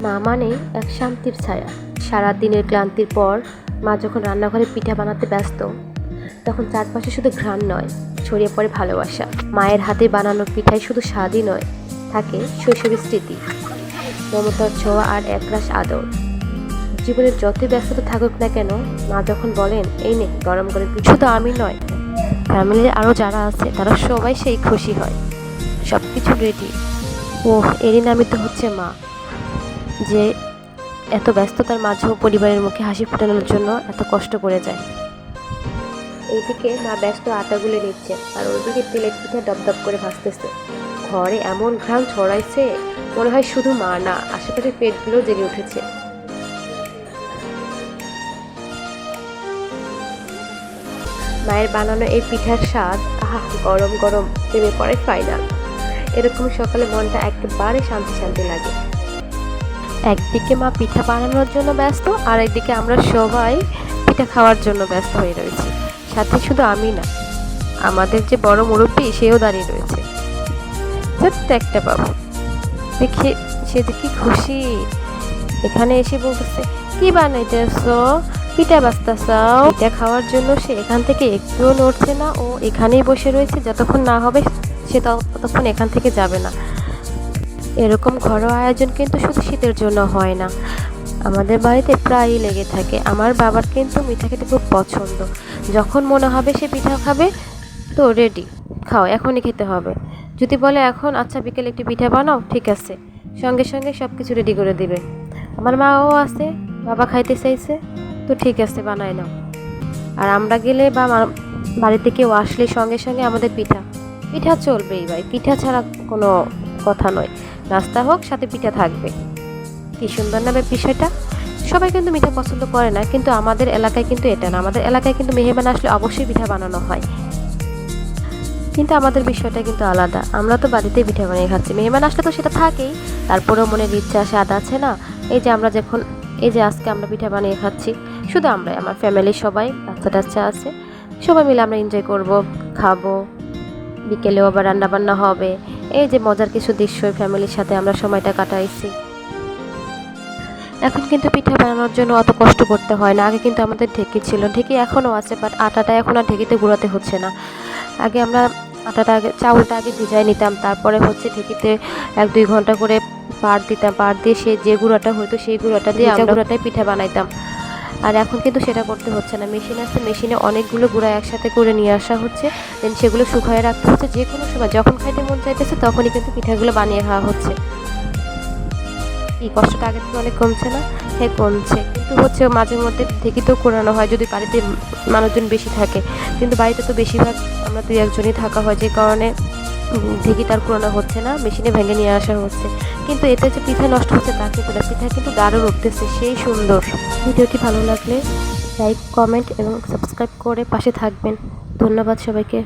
মা মানে এক শান্তির ছায়া। সারাদিনের ক্লান্তির পর মা যখন রান্নাঘরে পিঠা বানাতে ব্যস্ত, তখন চারপাশে শুধু ঘ্রাণ নয়, ছড়িয়ে পড়ে ভালোবাসা। মায়ের হাতে বানানো পিঠায় শুধু স্বাদই নয়, থাকে শৈশবের স্মৃতি, মমতার ছোঁয়া আর একরাশ আদর। জীবনের যতই ব্যস্ততা থাকুক না কেন, মা যখন বলেন এই নে গরম করে পিঠা, শুধু আমি নয়, ফ্যামিলির আরও যারা আছে তারা সবাই সেই খুশি হয়। সব কিছু রেডি, এরই নামই তো হচ্ছে মা, যে এত ব্যস্ততার মাঝেও পরিবারের মুখে হাসি ফোটানোর জন্য এত কষ্ট করে যায়। এইদিকে মা ব্যস্ত আটা গুলে নিচ্ছে, আর ওইদিকে তেলের পিঠা দপদপ করে ভাসতেছে। ঘরে এমন ঘ্রাণ ছড়াইছে, মনে হয় শুধু মা না, আশেপাশের পেটগুলো জেগে উঠেছে। মায়ের বানানো এই পিঠার স্বাদ, আহা, গরম গরম প্রেমে পড়ে ফাইনাল। এরকম সকালে মনটা একেবারে শান্তি শান্তি লাগে। একদিকে মা পিঠা বানানোর জন্য ব্যস্ত, আর একদিকে আমরা সবাই পিঠা খাওয়ার জন্য ব্যস্ত হয়ে রয়েছি। সাথে শুধু আমি না, আমাদের যে বড় মুরব্বী সেও দাঁড়িয়ে রয়েছে। ছোট্ট একটা বাবু, দেখে সে যে কি খুশি। এখানে এসে বলতেছে, কি বানাইতেছো? পিঠা বাজতেছাও? পিঠা খাওয়ার জন্য সে এখান থেকে একটুও নড়ছে না, ও এখানেই বসে রয়েছে। যতক্ষণ না হবে সে ততক্ষণ এখান থেকে যাবে না। এরকম ঘরোয়া আয়োজন কিন্তু শুধু শীতের জন্য হয় না, আমাদের বাড়িতে প্রায়ই লেগে থাকে। আমার বাবার কিন্তু মিঠা খেতে খুব পছন্দ। যখন মনে হবে সে পিঠা খাবে, তো রেডি, খাও, এখনই খেতে হবে। যদি বলে এখন আচ্ছা বিকেলে একটি পিঠা বানাও, ঠিক আছে, সঙ্গে সঙ্গে সব কিছু রেডি করে দিবে। আমার মাও আছে, বাবা খাইতে চাইছে, তো ঠিক আছে বানাই নাও। আর আমরা গেলে বা বাড়িতে কেউ আসলে সঙ্গে সঙ্গে আমাদের পিঠা পিঠা চলবেই ভাই, পিঠা ছাড়া কোনো কথা নয়। নাস্তা হোক, সাথে পিঠা থাকবে। কি সুন্দর নামে বিষয়টা। সবাই কিন্তু মিঠা পছন্দ করে না, কিন্তু আমাদের এলাকায় কিন্তু এটা না। আমাদের এলাকায় কিন্তু মেহমান আসলে অবশ্যই পিঠা বানানো হয়, কিন্তু আমাদের বিষয়টা কিন্তু আলাদা। আমরা তো বাড়িতেই পিঠা বানিয়ে খাচ্ছি, মেহমান আসলে তো সেটা থাকেই, তারপরেও মনের ইচ্ছা স্বাদ আছে না। এই যে আজকে আমরা পিঠা বানিয়ে খাচ্ছি, শুধু আমরাই, আমার ফ্যামিলির সবাই, বাচ্চা টাচ্চা আছে, সবাই মিলে আমরা এনজয় করব, খাবো। বিকেলেও আবার রান্না বান্না হবে। এই যে মজার কিছু দৃশ্য, ফ্যামিলির সাথে আমরা সময়টা কাটাইছি। এখন কিন্তু পিঠা বানানোর জন্য অত কষ্ট করতে হয় না। আগে কিন্তু আমাদের ঢেঁকি ছিল, ঢেঁকি এখনও আছে, বাট আটাটা এখন আর ঢেঁকিতে গুঁড়াতে হচ্ছে না। আগে আমরা চাউলটা আগে ভিজাই নিতাম, তারপরে হচ্ছে ঢেঁকিতে 1-2 ঘন্টা করে পাট দিতাম, পাট দিয়ে সে যে গুঁড়াটা হয়তো সেই গুঁড়াটা দিয়ে আমরা গুঁড়াটাই পিঠা বানাইতাম। আর এখন কিন্তু সেটা করতে হচ্ছে না, মেশিন আছে, মেশিনে অনেকগুলো গুঁড়া একসাথে করে নিয়ে আসা হচ্ছে, দেন সেগুলো শুকায় রাখতে হচ্ছে। যে কোনো সময় যখন খাইতে মন চাইতেছে তখনই কিন্তু পিঠাগুলো বানিয়ে খাওয়া হচ্ছে। এই কষ্টটা আগের থেকে অনেক কমছে না? হ্যাঁ কমছে, কিন্তু হচ্ছে মাঝে মধ্যে ঢেঁকিতেও কোরানো হয় যদি বাড়িতে মানুষজন বেশি থাকে। কিন্তু বাড়িতে তো বেশিরভাগ আমরা 2-1 জনই থাকা হয়, যে কারণে ঢেঁকি তার কোরানো হচ্ছে না, মেশিনে ভেঙে নিয়ে আসা হচ্ছে। কিন্তু এতে যে পিঠা নষ্ট হচ্ছে তা কিন্তু না, পিঠা কিন্তু দারুণ উঠতেছে, সেই সুন্দর। ভিডিওটি ভালো লাগলে লাইক, কমেন্ট এবং সাবস্ক্রাইব করে পাশে থাকবেন। ধন্যবাদ সবাইকে।